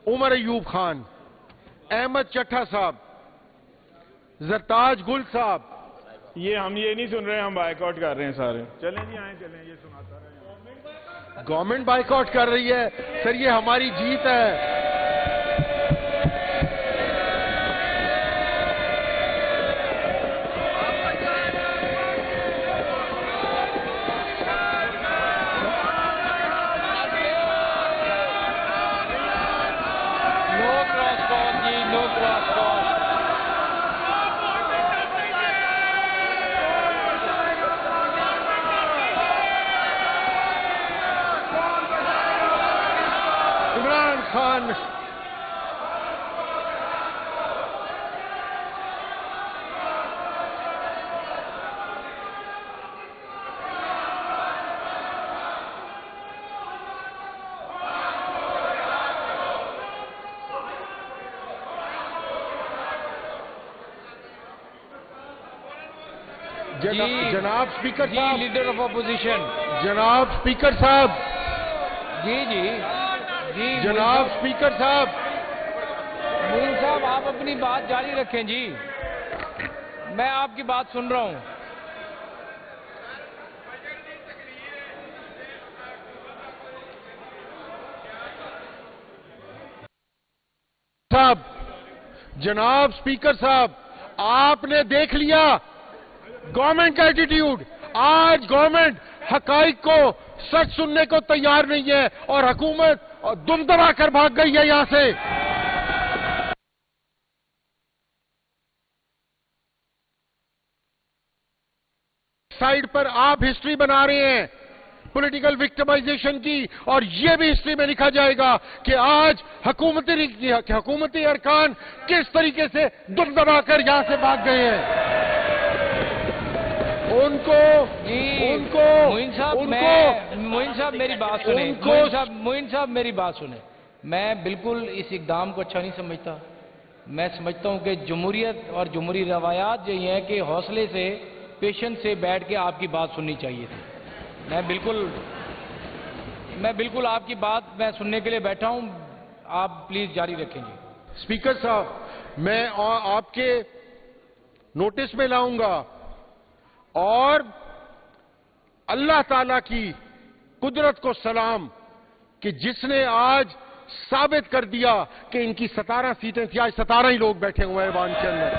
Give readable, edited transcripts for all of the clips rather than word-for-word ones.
عمر ایوب خان، احمد چٹھا صاحب، زرتاج گل صاحب. ہم یہ نہیں سن رہے، ہم بائیک آؤٹ کر رہے ہیں سارے. چلیں جی آئیں، چلیں یہ سناتا رہے. گورنمنٹ بائیک آؤٹ کر رہی ہے سر، یہ ہماری جیت ہے. عمران خان جناب اسپیکر صاحب، لیڈر آف اپوزیشن. جناب اسپیکر صاحب، جی جناب اسپیکر صاحب. معین صاحب آپ اپنی بات جاری رکھیں جی، میں آپ کی بات سن رہا ہوں. صاحب، جناب اسپیکر صاحب، آپ نے دیکھ لیا گورنمنٹ کا ایٹیٹیوڈ. آج گورنمنٹ حقائق کو، سچ سننے کو تیار نہیں ہے اور حکومت دم دبا کر بھاگ گئی ہے یہاں سے. سائیڈ پر آپ ہسٹری بنا رہے ہیں پولیٹیکل وکٹمائزیشن کی، اور یہ بھی ہسٹری میں لکھا جائے گا کہ آج حکومتی ارکان کس طریقے سے دم دبا کر یہاں سے بھاگ گئے ہیں. معین صاحب میری بات سنیں. معین صاحب میری بات سنیں. میں بالکل اس اقدام کو اچھا نہیں سمجھتا. میں سمجھتا ہوں کہ جمہوریت اور جمہوری روایات یہی ہیں کہ حوصلے سے، پیشنس سے بیٹھ کے آپ کی بات سننی چاہیے تھی. میں بالکل آپ کی بات میں سننے کے لیے بیٹھا ہوں. آپ پلیز جاری رکھیں جی. اسپیکر صاحب، میں آپ کے نوٹس میں لاؤں گا، اور اللہ تعالیٰ کی قدرت کو سلام کہ جس نے آج ثابت کر دیا کہ ان کی 17 سیٹیں تھیں، آج 17 ہی لوگ بیٹھے ہوئے ہیں ایوان کے اندر.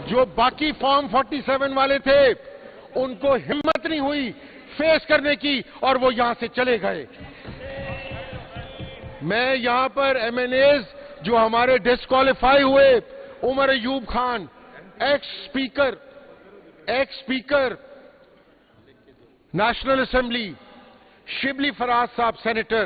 جو باقی فارم 47 والے تھے ان کو ہمت نہیں ہوئی فیس کرنے کی اور وہ یہاں سے چلے گئے. میں یہاں پر ایم این ایز جو ہمارے ڈسکوالیفائی ہوئے، Umar Ayub Khan ex speaker national assembly, Shibli Faraz صاحب سینیٹر،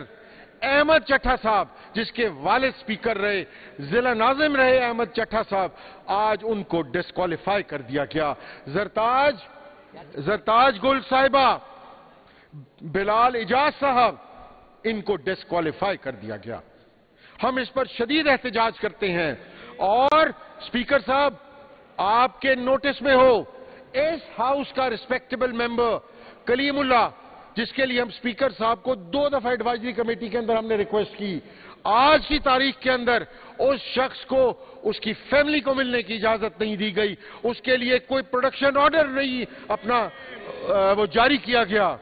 احمد چٹھا صاحب جس کے والد اسپیکر رہے، ضلع ناظم رہے احمد چٹھا صاحب، آج ان کو ڈسکوالیفائی کر دیا گیا. زرتاج گل صاحبہ، بلال اجاز صاحب، ان کو ڈسکوالیفائی کر دیا گیا. ہم اس پر شدید احتجاج کرتے ہیں. اور اسپیکر صاحب، آپ کے نوٹس میں ہو اس ہاؤس کا ریسپیکٹیبل ممبر کلیم اللہ، جس کے لیے ہم اسپیکر صاحب کو 2 دفعہ ایڈوائزری کمیٹی کے اندر ہم نے ریکویسٹ کی. آج کی تاریخ کے اندر اس شخص کو اس کی فیملی کو ملنے کی اجازت نہیں دی گئی. اس کے لیے کوئی پروڈکشن آرڈر نہیں اپنا وہ جاری کیا گیا.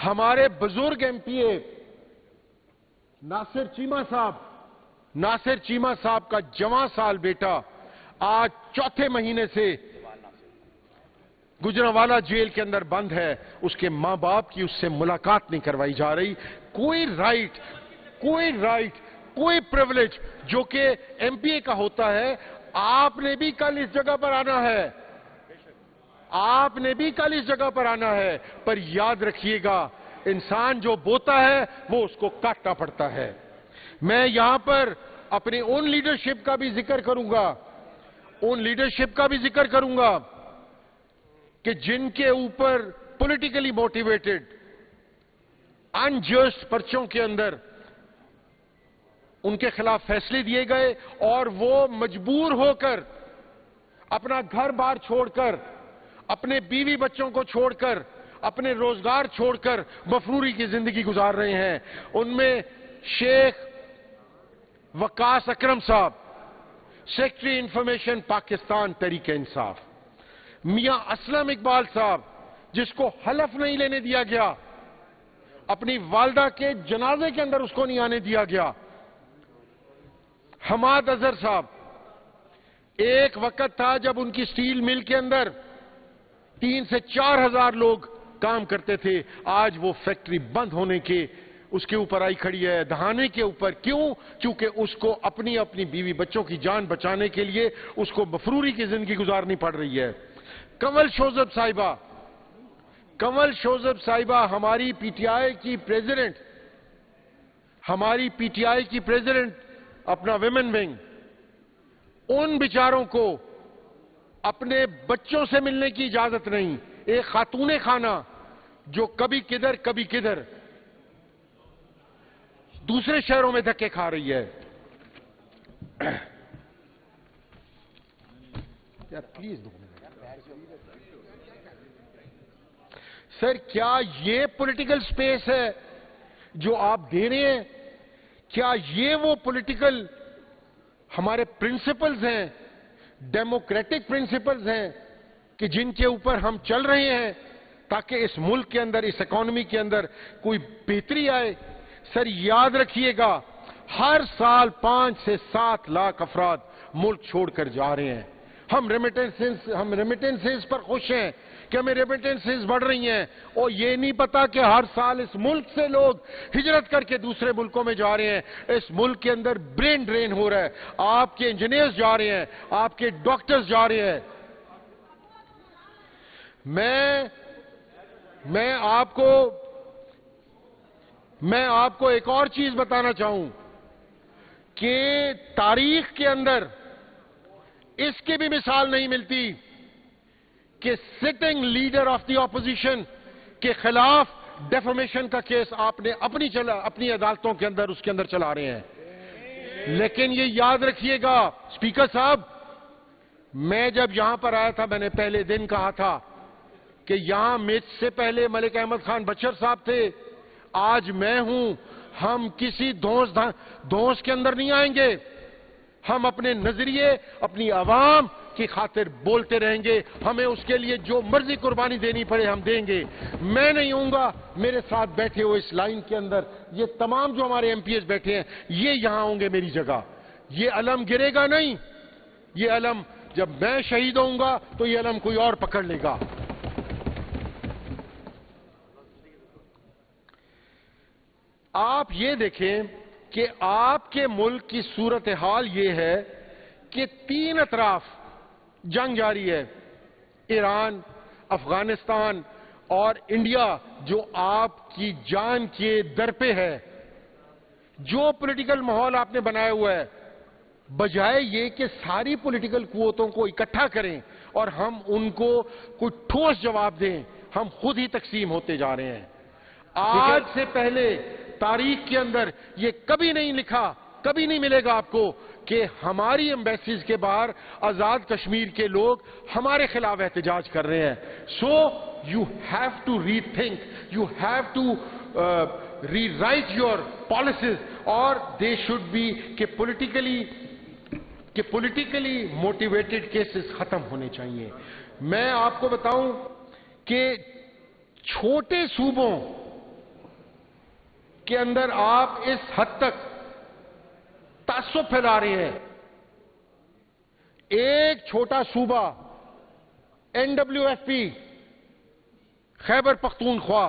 ہمارے بزرگ ایم پی اے ناصر چیمہ صاحب کا جواں سال بیٹا آج 4 مہینے سے گجرانوالہ جیل کے اندر بند ہے. اس کے ماں باپ کی اس سے ملاقات نہیں کروائی جا رہی. کوئی رائٹ، کوئی پریولیج جو کہ ایم پی اے کا ہوتا ہے. آپ نے بھی کل اس جگہ پر آنا ہے، پر یاد رکھیے گا انسان جو بوتا ہے وہ اس کو کاٹنا پڑتا ہے. میں یہاں پر اپنے اون لیڈرشپ کا بھی ذکر کروں گا کہ جن کے اوپر پولیٹیکلی موٹیویٹڈ انجسٹ پرچوں کے اندر ان کے خلاف فیصلے دیے گئے اور وہ مجبور ہو کر اپنا گھر بار چھوڑ کر، اپنے بیوی بچوں کو چھوڑ کر اپنے روزگار چھوڑ کر مفروری کی زندگی گزار رہے ہیں. ان میں شیخ وقاص اکرم صاحب، سیکرٹری انفارمیشن پاکستان تحریک انصاف، میاں اسلم اقبال صاحب جس کو حلف نہیں لینے دیا گیا، اپنی والدہ کے جنازے کے اندر اس کو نہیں آنے دیا گیا. حماد اظہر صاحب، ایک وقت تھا جب ان کی سٹیل مل کے اندر 3 سے 4 ہزار لوگ کام کرتے تھے. آج وہ فیکٹری بند ہونے کے اس کے اوپر آئی کھڑی ہے، دہانے کے اوپر. کیوں؟ کیونکہ اس کو اپنی بیوی بچوں کی جان بچانے کے لیے اس کو مفروری کی زندگی گزارنی پڑ رہی ہے. کنول شوذب صاحبہ ہماری پی ٹی آئی کی پریزیڈنٹ اپنا ویمن ونگ، ان بیچاروں کو اپنے بچوں سے ملنے کی اجازت نہیں. ایک خاتون خانہ جو کبھی کدھر دوسرے شہروں میں دھکے کھا رہی ہے. پلیز سر، کیا یہ پولیٹیکل سپیس ہے جو آپ دے رہے ہیں؟ کیا یہ وہ پولیٹیکل ہمارے پرنسپلز ہیں، ڈیموکریٹک پرنسپلز ہیں کہ جن کے اوپر ہم چل رہے ہیں تاکہ اس ملک کے اندر، اس اکانومی کے اندر کوئی بہتری آئے؟ سر یاد رکھیے گا، ہر سال 5 سے 7 لاکھ افراد ملک چھوڑ کر جا رہے ہیں. ہم ریمیٹنسز پر خوش ہیں کہ ہمیں ریمیٹنسز بڑھ رہی ہیں، اور یہ نہیں پتا کہ ہر سال اس ملک سے لوگ ہجرت کر کے دوسرے ملکوں میں جا رہے ہیں. اس ملک کے اندر برین ڈرین ہو رہا ہے. آپ کے انجینئرز جا رہے ہیں، آپ کے ڈاکٹرز جا رہے ہیں. میں آپ کو ایک اور چیز بتانا چاہوں کہ تاریخ کے اندر اس کی بھی مثال نہیں ملتی کہ sitting leader of the opposition کے خلاف ڈیفامیشن کا کیس آپ نے اپنی عدالتوں کے اندر اس کے اندر چلا رہے ہیں. لیکن یہ یاد رکھیے گا اسپیکر صاحب، میں جب یہاں پر آیا تھا میں نے پہلے دن کہا تھا کہ یہاں مجھ سے پہلے ملک احمد خان بچر صاحب تھے، آج میں ہوں. ہم کسی دھونس کے اندر نہیں آئیں گے. ہم اپنے نظریے، اپنی عوام کی خاطر بولتے رہیں گے. ہمیں اس کے لیے جو مرضی قربانی دینی پڑے ہم دیں گے. میں نہیں ہوں گا، میرے ساتھ بیٹھے ہوئے اس لائن کے اندر یہ تمام جو ہمارے ایم پی ایس بیٹھے ہیں یہ یہاں ہوں گے میری جگہ. یہ علم گرے گا نہیں. یہ علم جب میں شہید ہوں گا تو یہ علم کوئی اور پکڑ لے گا. آپ یہ دیکھیں کہ آپ کے ملک کی صورتحال یہ ہے کہ 3 اطراف جنگ جاری ہے، ایران، افغانستان اور انڈیا، جو آپ کی جان کے در پہ ہے. جو پولیٹیکل ماحول آپ نے بنایا ہوا ہے، بجائے یہ کہ ساری پولیٹیکل قوتوں کو اکٹھا کریں اور ہم ان کو کوئی ٹھوس جواب دیں، ہم خود ہی تقسیم ہوتے جا رہے ہیں. آج سے پہلے تاریخ کے اندر یہ کبھی نہیں لکھا، کبھی نہیں ملے گا آپ کو کہ ہماری ایمبیسیز کے باہر آزاد کشمیر کے لوگ ہمارے خلاف احتجاج کر رہے ہیں. So you have to rethink, you have to rewrite your policies, اور دے شوڈ بی کہ پولیٹیکلی موٹیویٹڈ کیسز ختم ہونے چاہیے. میں آپ کو بتاؤں کہ چھوٹے صوبوں کے اندر آپ اس حد تک تعصب پھیلا رہے ہیں. ایک چھوٹا صوبہ NWFP خیبر پختونخوا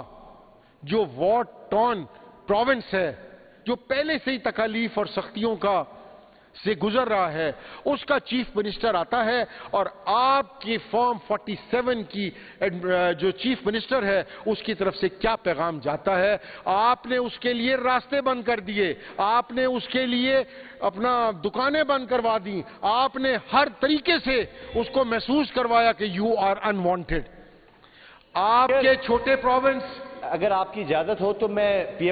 جو وار ٹارن پروونس ہے، جو پہلے سے ہی تکالیف اور سختیوں سے گزر رہا ہے، اس کا چیف منسٹر آتا ہے اور آپ کی فارم 47 کی جو چیف منسٹر ہے اس کی طرف سے کیا پیغام جاتا ہے؟ آپ نے اس کے لیے راستے بند کر دیے، آپ نے اس کے لیے اپنا دکانیں بند کروا دی، آپ نے ہر طریقے سے اس کو محسوس کروایا کہ یو آر انوانٹڈ. آپ کے چھوٹے پروونس. اگر آپ کی اجازت ہو تو میں